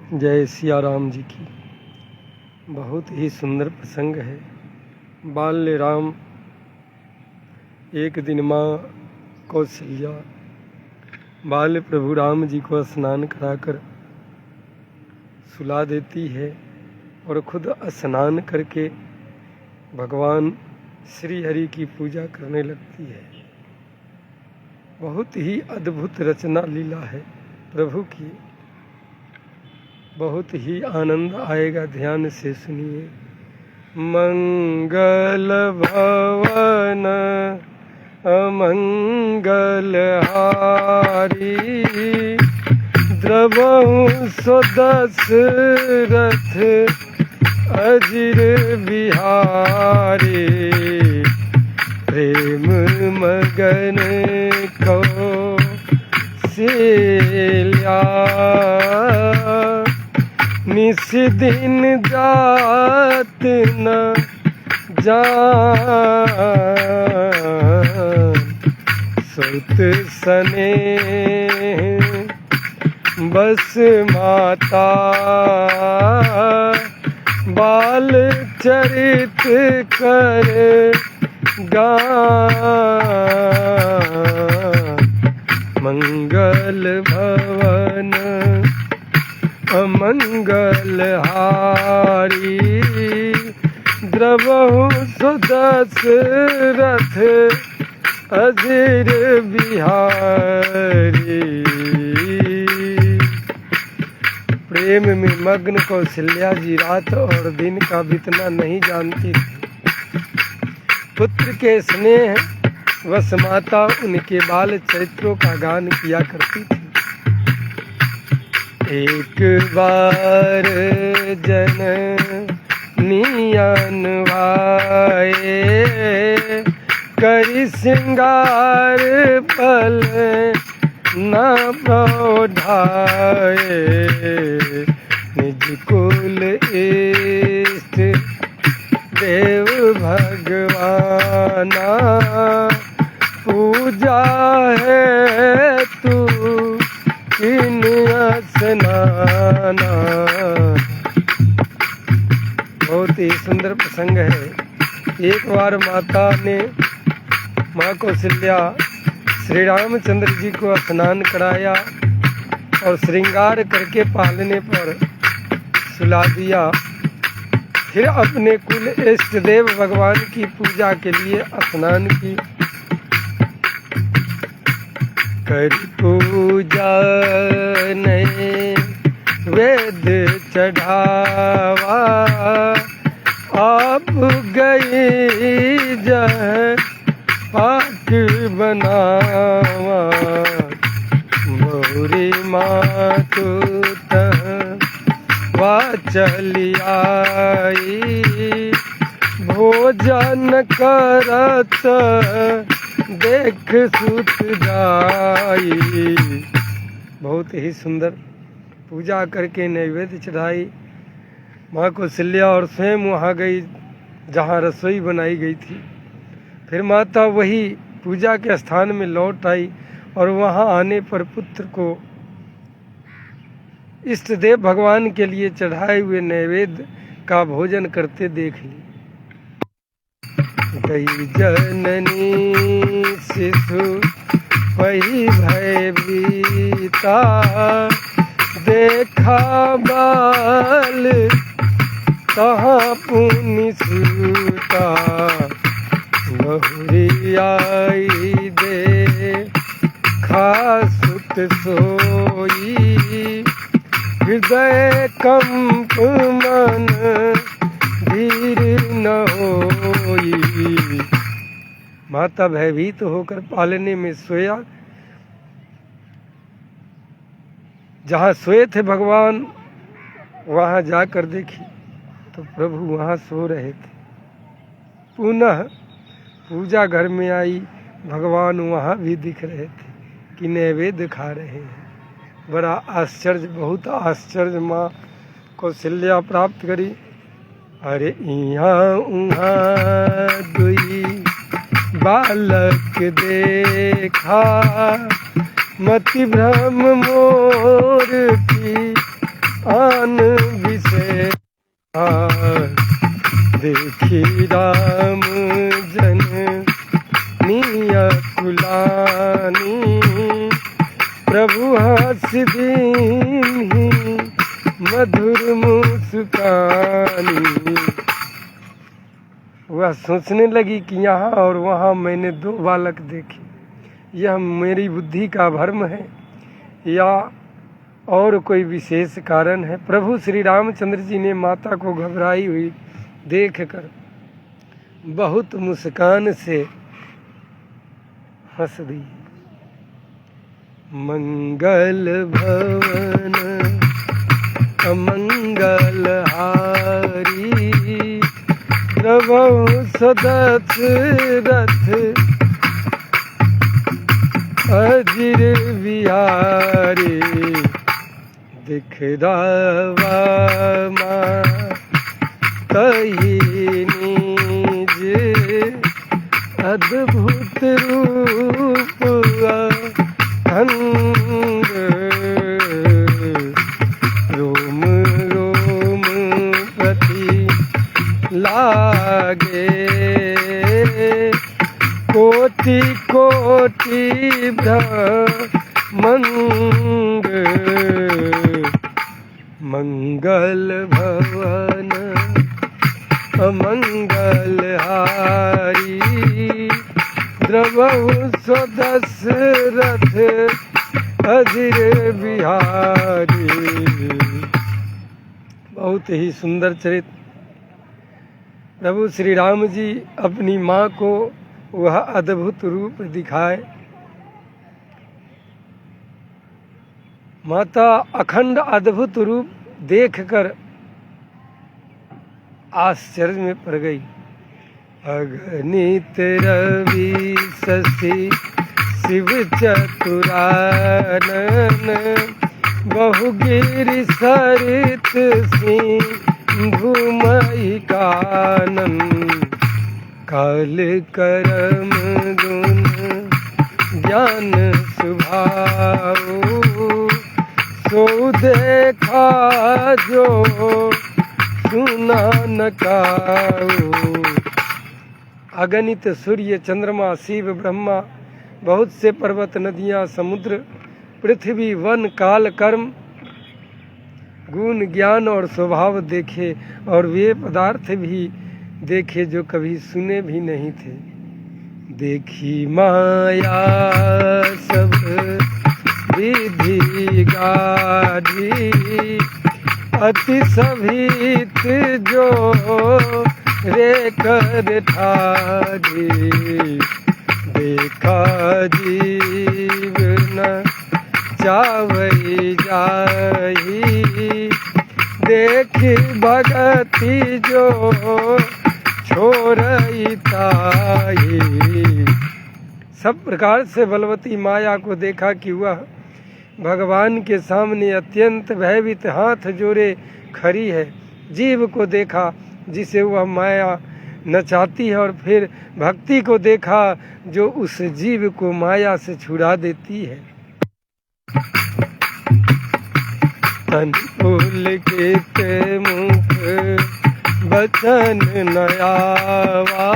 जय सिया राम जी की। बहुत ही सुंदर प्रसंग है। बाल्य राम एक दिन माँ कौशल्या बाल्य प्रभु राम जी को स्नान कराकर सुला देती है और खुद स्नान करके भगवान श्री हरि की पूजा करने लगती है। बहुत ही अद्भुत रचना लीला है प्रभु की। बहुत ही आनंद आएगा, ध्यान से सुनिए। मंगल भवन अमंगल हारी, द्रवहु सो दशरथ अजिर बिहारी। प्रेम मगन कौशल्या, निस दिन जात न जान, सुत स्नेह बस माता। बाल चरित कर गान, मंगल भवन अमंगल हारी। द्रवहु सो दशरथ अजिर बिहारी। प्रेम में मग्न कौशल्या जी रात और दिन का बीतना नहीं जानती थी। पुत्र के स्नेह वश माता उनके बाल चरित्रों का गान किया करती थी। एक बार जननियन भाए, करी श्रृंगार पल न प्रौढ़ाए। निज कुल इष्ट देव भगवाना, पूजा है तू इन स्नाना। बहुत ही सुंदर प्रसंग है। एक बार माता ने माँ कौशल्या श्री रामचंद्र जी को स्नान कराया और श्रृंगार करके पालने पर सुला दिया। फिर अपने कुल इष्ट देव भगवान की पूजा के लिए स्नान की। कर पूजा ने वेद चढ़ावा, आप गई जह पाक बनावा। बहुरी मातु तह वा चली आई, भोजन करत देख सुत जाई। बहुत ही सुंदर पूजा करके नैवेद्य चढ़ाई। माँ कौशल्या और स्वयं वहाँ गई जहाँ रसोई बनाई गई थी। फिर माता वही पूजा के स्थान में लौट आई और वहाँ आने पर पुत्र को इष्ट देव भगवान के लिए चढ़ाए हुए नैवेद्य का भोजन करते देख ली। गई जननी शिशु वही भयभीता, देखा बाल कहाँ पुनि सूता। बहुरी आई दे खासुत सोई, हृदय कंप मन धीर न होई। माता भयभीत होकर पालने में सोया। जहाँ सोए थे भगवान वहाँ जाकर देखी तो प्रभु वहाँ सो रहे थे। पुनः पूजा घर में आई, भगवान वहाँ भी दिख रहे थे कि नैवेद्य खा रहे हैं। बड़ा आश्चर्य, बहुत आश्चर्य माँ कौशल्या प्राप्त करी। अरे यहाँ उहाँ दुई बालक देखा, मति भ्रम मोर की आन दीन्ही मधुर मुस्कानी। वह सोचने लगी कि यहाँ और वहाँ मैंने दो बालक देखे, यह मेरी बुद्धि का भ्रम है या और कोई विशेष कारण है। प्रभु श्री रामचंद्र जी ने माता को घबराई हुई देखकर बहुत मुस्कान से हंस दी। मंगल भवन अमंगल हारी, द्रवहु सदशरथ अजिर बिहारी। दिखदावा माँ कही निज, अद्भुत रूप अखंड। रोम रोम प्रति लागे, कोटि कोटि ब्रह्मांड। मंगल भवन अमंगल हारी, द्रवहु सदशरथ अजिर बिहारी। बहुत ही सुंदर चरित्र। प्रभु श्री राम जी अपनी माँ को वह अद्भुत रूप दिखाए। माता अखंड अद्भुत रूप देखकर आश्चर्य में पड़ गई। अगणित रवि शशि शिव चतुरानन, बहुगिरि सरित सिंधु मई कानन। काल करम गुण ज्ञान स्वभाव, सो देखा जो सुना न काऊ। अगणित सूर्य चंद्रमा शिव ब्रह्मा, बहुत से पर्वत नदियाँ समुद्र पृथ्वी वन काल कर्म गुण ज्ञान और स्वभाव देखे, और वे पदार्थ भी देखे जो कभी सुने भी नहीं थे। देखी माया सब विधि गाढ़ी, अति सभीत जो रे कर ठारी। देखा जीव न चावई जाही, देख भगति जो छोड़ई ताही। सब प्रकार से बलवती माया को देखा कि वह भगवान के सामने अत्यंत भयभीत हाथ जोड़े खड़ी है। जीव को देखा जिसे वह माया नचाती है, और फिर भक्ति को देखा जो उस जीव को माया से छुड़ा देती है। तन पुलकित मुख बचन नयावा,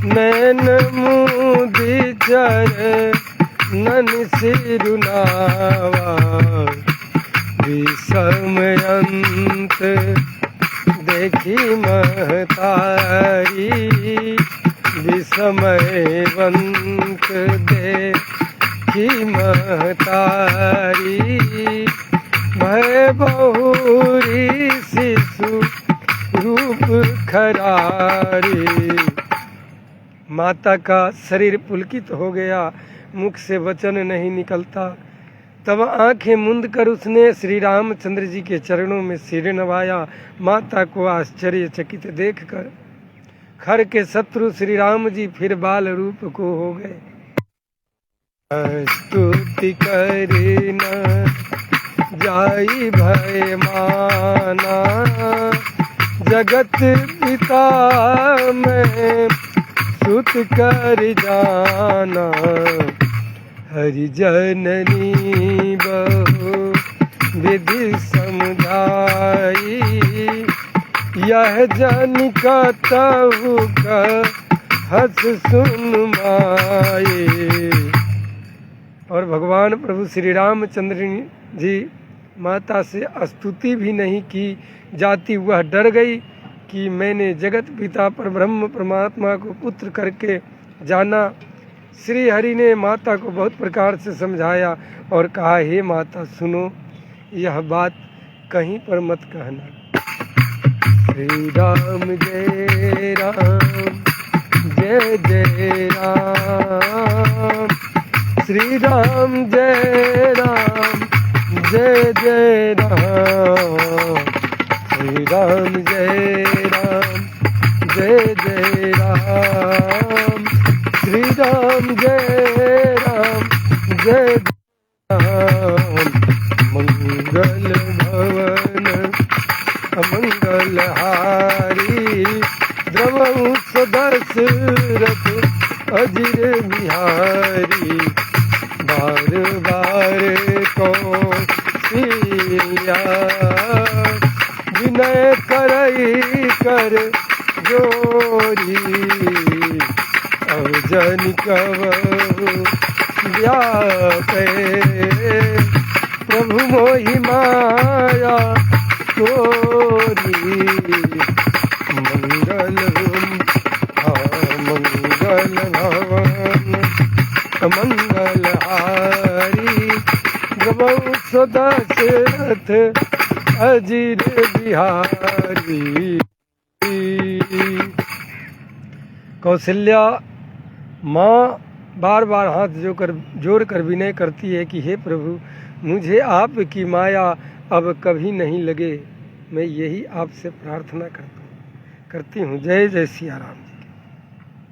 नैन मुदि चरणन सिरुनावा। विषमयंत देखी महतारी, विषमयवंत देखी महतारी। भय बहुरी शिशु रूप खरारी। माता का शरीर पुलकित हो गया, मुख से वचन नहीं निकलता। तब आंखें मूंद कर उसने श्री रामचंद्र जी के चरणों में सिर नवाया। माता को आश्चर्यचकित देखकर खर के शत्रु श्री राम जी फिर बाल रूप को हो गए। स्तुति करना जाई भय माना, जगत पिता में सुत कर जाना। हरि जननी बहु विधि समझाई, यह जन कतहु हस सुन माये। और भगवान प्रभु श्री रामचंद्र जी माता से स्तुति भी नहीं की जाती। वह डर गई कि मैंने जगत पिता पर ब्रह्म परमात्मा को पुत्र करके जाना। श्री हरि ने माता को बहुत प्रकार से समझाया और कहा, हे माता सुनो, यह बात कहीं पर मत कहना। श्री राम जय राम जय जय राम, श्री राम जय राम जय जय राम, श्री राम जय राम जय जय राम, श्री राम जय राम जय राम। मंगल भवन अमंगल हारी, द्रवहु सदशरथ अजिर बिहारी। बार बार कौशल्या, विनय करई कर जोरी। अवजन कवहु व्यापे, प्रभु मोहि माया तोरी। मंगल मंगल भवन मंगल हारी, द्रवहु सदशरथ अजिर बिहारी। कौशल्या माँ बार बार हाथ जोड़ कर विनय करती है कि हे प्रभु, मुझे आपकी माया अब कभी नहीं लगे। मैं यही आपसे प्रार्थना करती हूँ। जय जय सिया राम।